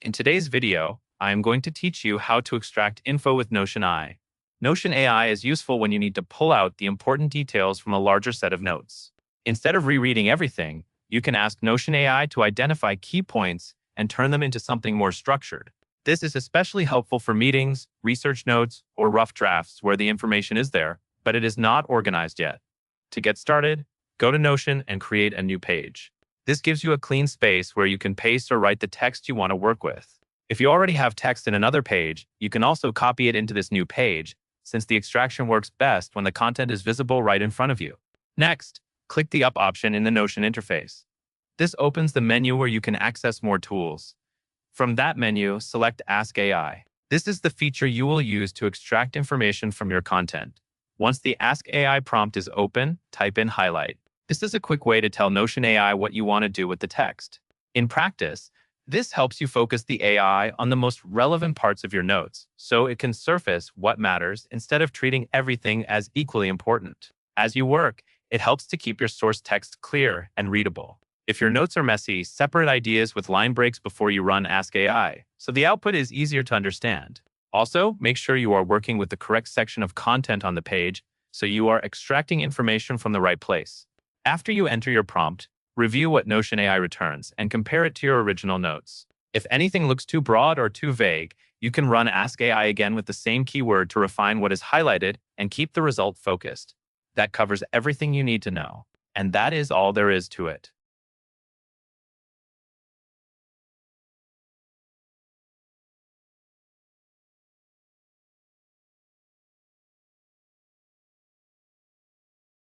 In today's video, I am going to teach you how to extract info with Notion AI. Notion AI is useful when you need to pull out the important details from a larger set of notes. Instead of rereading everything, you can ask Notion AI to identify key points and turn them into something more structured. This is especially helpful for meetings, research notes, or rough drafts where the information is there, but it is not organized yet. To get started, go to Notion and create a new page. This gives you a clean space where you can paste or write the text you want to work with. If you already have text in another page, you can also copy it into this new page, since the extraction works best when the content is visible right in front of you. Next, click the Up option in the Notion interface. This opens the menu where you can access more tools. From that menu, select Ask AI. This is the feature you will use to extract information from your content. Once the Ask AI prompt is open, type in Highlight. This is a quick way to tell Notion AI what you want to do with the text. In practice, this helps you focus the AI on the most relevant parts of your notes, so it can surface what matters instead of treating everything as equally important. As you work, it helps to keep your source text clear and readable. If your notes are messy, separate ideas with line breaks before you run Ask AI, so the output is easier to understand. Also, make sure you are working with the correct section of content on the page, so you are extracting information from the right place. After you enter your prompt, review what Notion AI returns and compare it to your original notes. If anything looks too broad or too vague, you can run Ask AI again with the same keyword to refine what is highlighted and keep the result focused. That covers everything you need to know. And that is all there is to it.